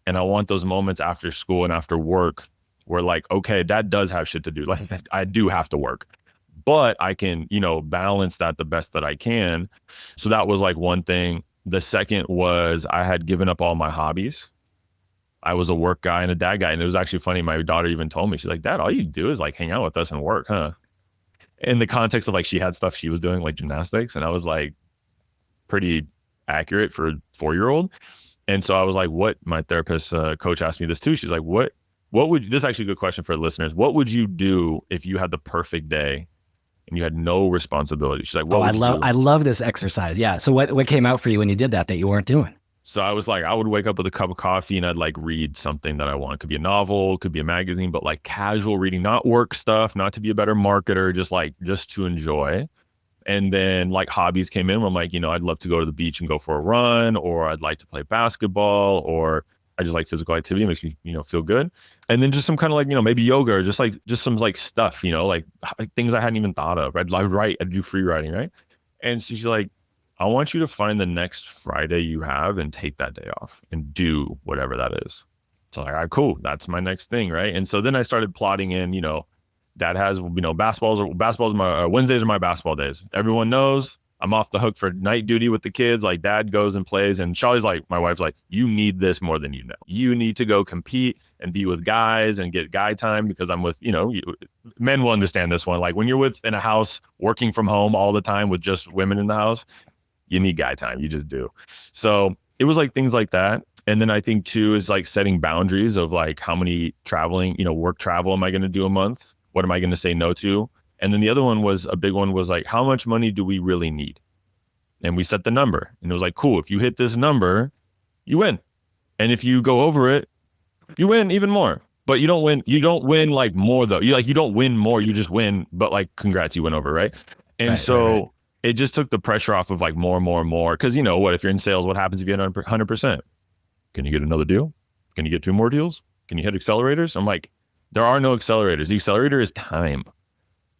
A: and I want those moments after school and after work where like, okay, dad does have shit to do. Like I do have to work, but I can, balance that the best that I can. So that was like one thing. The second was I had given up all my hobbies. I was a work guy and a dad guy. And it was actually funny. My daughter even told me, she's like, Dad, all you do is like hang out with us and work, huh? In the context of like, she had stuff she was doing like gymnastics. And I was like, pretty accurate for a 4-year-old. And so I was like, what, my therapist coach asked me this too. She's like, what would, this is actually a good question for the listeners. What would you do if you had the perfect day and you had no responsibility? She's like,
B: I love this exercise. Yeah. So what came out for you when you did that you weren't doing?
A: So I was like, I would wake up with a cup of coffee and I'd like read something that I want. It could be a novel, it could be a magazine, but like casual reading, not work stuff, not to be a better marketer, just to enjoy. And then like hobbies came in. I'm like, I'd love to go to the beach and go for a run, or I'd like to play basketball, or I just like physical activity. It makes me, feel good. And then just some kind of like, maybe yoga, or just some like stuff, like things I hadn't even thought of. I'd write, I'd do free writing, right? And so she's like, I want you to find the next Friday you have and take that day off and do whatever that is. So like, all right, cool. That's my next thing, right? And so then I started plotting in, Dad has, basketball's my Wednesdays are my basketball days. Everyone knows I'm off the hook for night duty with the kids. Like Dad goes and plays, and Charlie's like, my wife's like, you need this more than you know. You need to go compete and be with guys and get guy time, because I'm with, men will understand this one. Like when you're in a house working from home all the time with just women in the house, you need guy time. You just do. So it was like things like that. And then I think too is like setting boundaries of like how many traveling, work travel am I going to do a month? What am I going to say no to? And then the other one was, a big one was like, how much money do we really need? And we set the number, and it was like, cool, if you hit this number, you win. And if you go over it, you win even more. But you don't win like more though. You don't win more, you just win, but like, congrats, you went over, right? And right. It just took the pressure off of like more and more and more. Cause what, if you're in sales, what happens if you hit 100%? Can you get another deal? Can you get 2 more deals? Can you hit accelerators? I'm like, there are no accelerators. The accelerator is time.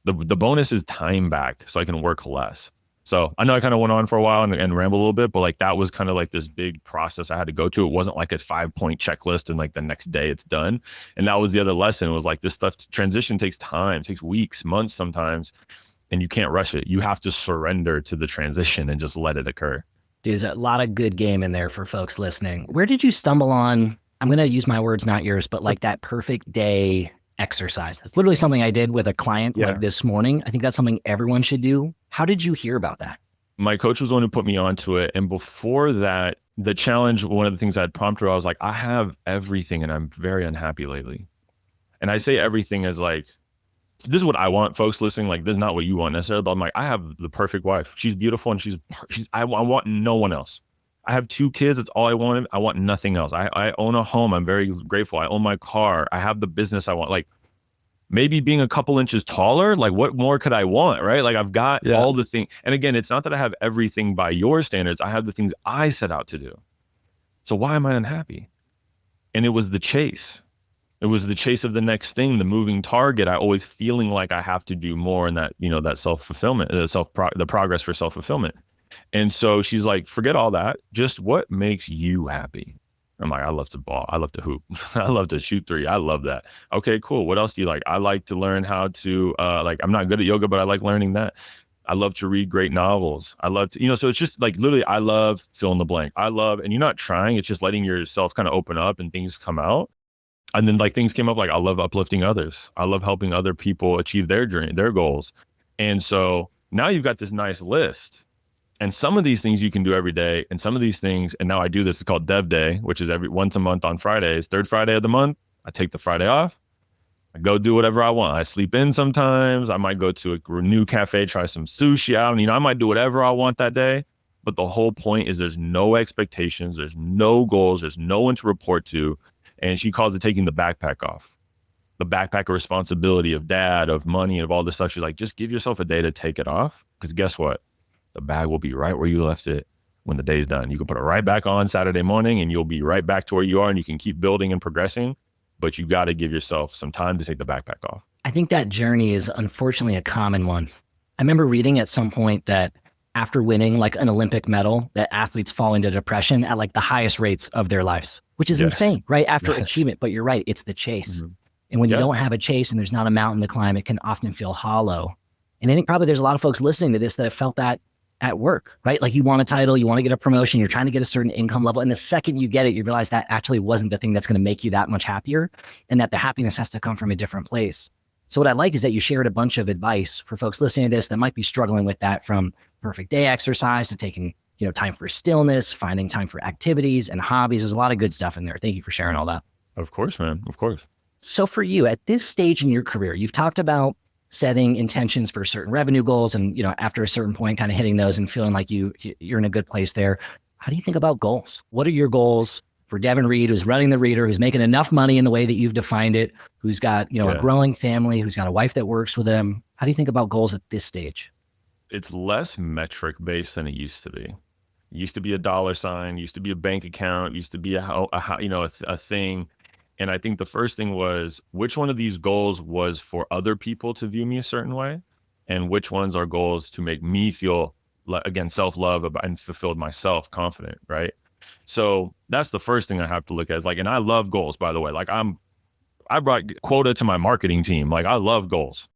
A: The bonus is time backed, so I can work less. So I know I kind of went on for a while and rambled a little bit, but like that was kind of like this big process I had to go to. It wasn't like a 5-point checklist and like the next day it's done. And that was the other lesson. It was like, this stuff, transition takes time, takes weeks, months sometimes, and you can't rush it. You have to surrender to the transition and just let it occur.
B: Dude, there's a lot of good game in there for folks listening. Where did you stumble on, I'm going to use my words, not yours, but like that perfect day exercise? It's literally something I did with a client like this morning. I think that's something everyone should do. How did you hear about that?
A: My coach was the one who put me onto it. And before that, the challenge, one of the things I had prompted her, I was like, I have everything and I'm very unhappy lately. And I say everything as like, this is what I want, folks listening. Like, this is not what you want necessarily, but I'm like, I have the perfect wife. She's beautiful and I want no one else. I have 2 kids. It's all I wanted. I want nothing else. I own a home. I'm very grateful. I own my car. I have the business I want. Like, maybe being a couple inches taller, like what more could I want, right? Like I've got all the things. And again, it's not that I have everything by your standards. I have the things I set out to do. So why am I unhappy? And it was the chase. It was the chase of the next thing, the moving target. I always feeling like I have to do more in that, that self-fulfillment, the progress for self-fulfillment. And so she's like, forget all that. Just what makes you happy? I'm like, I love to ball. I love to hoop. I love to shoot 3. I love that. Okay, cool. What else do you like? I like to learn how to, I'm not good at yoga, but I like learning that. I love to read great novels. I love to, so it's just like literally, I love fill in the blank. And you're not trying, it's just letting yourself kind of open up and things come out. And then like things came up, like I love uplifting others. I love helping other people achieve their journey, their goals. And so now you've got this nice list. And some of these things you can do every day. And some of these things, and now I do this, it's called Dev Day, which is once a month on Fridays, third Friday of the month. I take the Friday off. I go do whatever I want. I sleep in sometimes. I might go to a new cafe, try some sushi out. I might do whatever I want that day. But the whole point is there's no expectations. There's no goals. There's no one to report to. And she calls it taking the backpack off. The backpack of responsibility of dad, of money, of all this stuff. She's like, just give yourself a day to take it off. Because guess what? The bag will be right where you left it when the day's done. You can put it right back on Saturday morning and you'll be right back to where you are and you can keep building and progressing. But you got to give yourself some time to take the backpack off.
B: I think that journey is unfortunately a common one. I remember reading at some point that after winning like an Olympic medal, that athletes fall into depression at like the highest rates of their lives, which is insane, right? After achievement. But you're right, it's the chase. Mm-hmm. And when you don't have a chase and there's not a mountain to climb, it can often feel hollow. And I think probably there's a lot of folks listening to this that have felt that at work, right? Like you want a title, you want to get a promotion, you're trying to get a certain income level. And the second you get it, you realize that actually wasn't the thing that's going to make you that much happier and that the happiness has to come from a different place. So what I like is that you shared a bunch of advice for folks listening to this that might be struggling with that, from perfect day exercise to taking, time for stillness, finding time for activities and hobbies. There's a lot of good stuff in there. Thank you for sharing all that.
A: Of course, man. Of course.
B: So for you at this stage in your career, you've talked about setting intentions for certain revenue goals and, after a certain point, kind of hitting those and feeling like you're in a good place there. How do you think about goals? What are your goals for Devin Reed, who's running the Reader, who's making enough money in the way that you've defined it, who's got, a growing family, who's got a wife that works with him? How do you think about goals at this stage?
A: It's less metric based than it used to be. It used to be a dollar sign, used to be a bank account, used to be a thing. And I think the first thing was, which one of these goals was for other people to view me a certain way? And which ones are goals to make me feel, again, self-love and fulfilled myself, confident, right? So that's the first thing I have to look at is and I love goals, by the way. I brought quota to my marketing team. I love goals.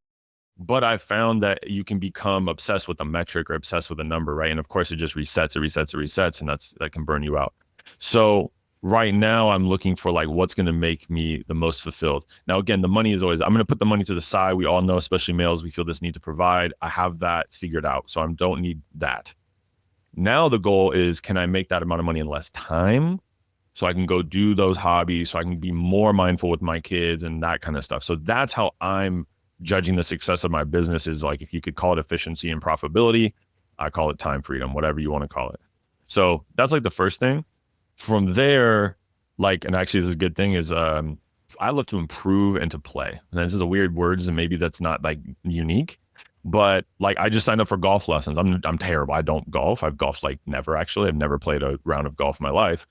A: But I found that you can become obsessed with a metric or obsessed with a number, right? And of course, it just resets, and that can burn you out. So right now I'm looking for what's going to make me the most fulfilled. Now, again, the money is always, I'm going to put the money to the side. We all know, especially males, we feel this need to provide. I have that figured out. So I don't need that. Now the goal is, can I make that amount of money in less time so I can go do those hobbies, so I can be more mindful with my kids and that kind of stuff. So that's how I'm judging the success of my business, is if you could call it efficiency and profitability, I call it time freedom, whatever you want to call it. So that's the first thing. From there, and actually this is a good thing, is I love to improve and to play. And this is a weird words, and maybe that's not unique, but I just signed up for golf lessons. I'm terrible. I don't golf. I've golfed never, actually. I've never played a round of golf in my life,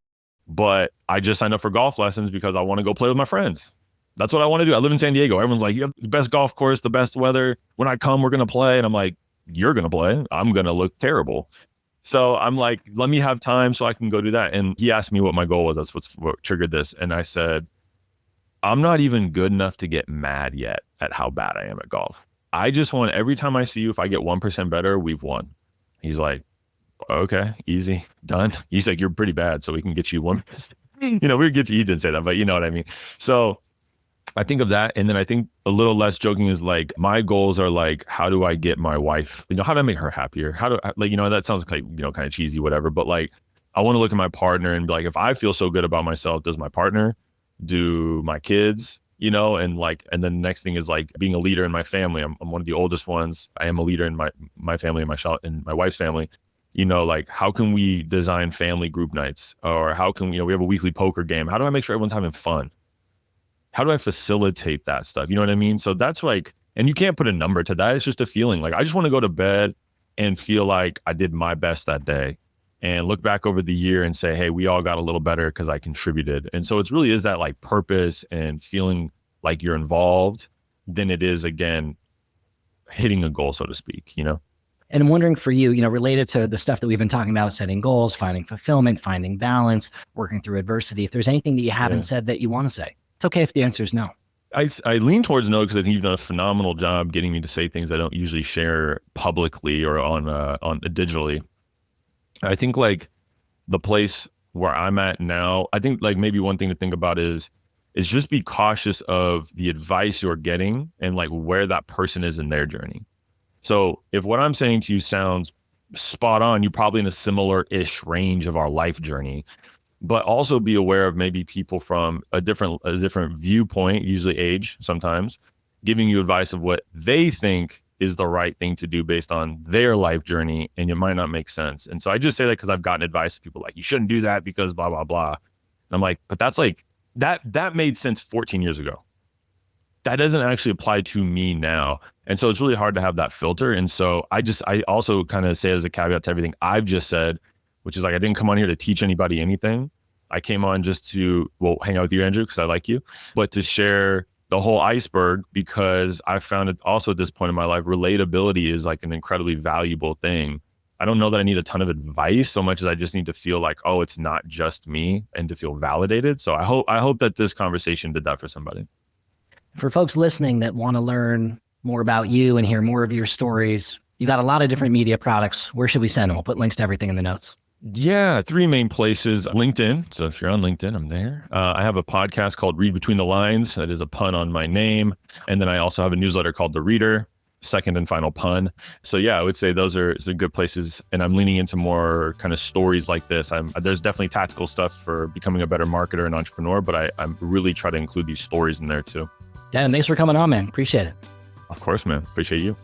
A: but I just signed up for golf lessons because I want to go play with my friends. That's what I want to do. I live in San Diego. Everyone's like, you have the best golf course, the best weather. When I come, we're going to play. And I'm like, you're going to play. I'm going to look terrible. So I'm like, let me have time so I can go do that. And he asked me what my goal was. That's what triggered this. And I said, I'm not even good enough to get mad yet at how bad I am at golf. I just want, every time I see you, if I get 1% better, we've won. He's like, okay, easy, done. He's like, you're pretty bad, so we can get you 1%. We get you, he didn't say that, but you know what I mean? So I think of that. And then I think a little less joking is my goals are how do I get my wife, how do I make her happier? How do I, that sounds kind of cheesy, whatever, but I want to look at my partner and be if I feel so good about myself, does my partner, do my kids, and and then the next thing is being a leader in my family. I'm one of the oldest ones. I am a leader in my family and my wife's family. How can we design family group nights, or how can we have a weekly poker game? How do I make sure everyone's having fun? How do I facilitate that stuff? You know what I mean? So that's and you can't put a number to that. It's just a feeling. I just want to go to bed and feel like I did my best that day, and look back over the year and say, hey, we all got a little better because I contributed. And so it really is that purpose and feeling like you're involved than it is, again, hitting a goal, so to speak, And
B: I'm wondering for you, related to the stuff that we've been talking about, setting goals, finding fulfillment, finding balance, working through adversity, if there's anything that you haven't said that you want to say. It's okay if the answer is no.
A: I lean towards no, because I think you've done a phenomenal job getting me to say things I don't usually share publicly or on digitally. I think like the place where I'm at now, I think like maybe one thing to think about is just be cautious of the advice you're getting and like where that person is in their journey. So if what I'm saying to you sounds spot on, you're probably in a similar-ish range of our life journey. But also be aware of maybe people from a different viewpoint, usually age sometimes, giving you advice of what they think is the right thing to do based on their life journey, and it might not make sense. And so I just say that because I've gotten advice from people like, you shouldn't do that because blah, blah, blah. And I'm like, but that's like, that made sense 14 years ago. That doesn't actually apply to me now. And so it's really hard to have that filter. And so I also kind of say as a caveat to everything I've just said, which is like, I didn't come on here to teach anybody anything. I came on just to, well, hang out with you, Andrew, because I like you, but to share the whole iceberg, because I found it also at this point in my life, relatability is like an incredibly valuable thing. I don't know that I need a ton of advice so much as I just need to feel like, oh, it's not just me, and to feel validated. So I hope that this conversation did that for somebody.
B: For folks listening that want to learn more about you and hear more of your stories, you got a lot of different media products. Where should we send them? We'll put links to everything in the notes.
A: Yeah, 3 main places. LinkedIn. So if you're on LinkedIn, I'm there. I have a podcast called Read Between the Lines. That is a pun on my name. And then I also have a newsletter called The Reader, second and final pun. So yeah, I would say those are some good places. And I'm leaning into more kind of stories like this. There's definitely tactical stuff for becoming a better marketer and entrepreneur, but I'm really trying to include these stories in there too.
B: Dan, thanks for coming on, man. Appreciate it.
A: Of course, man. Appreciate you.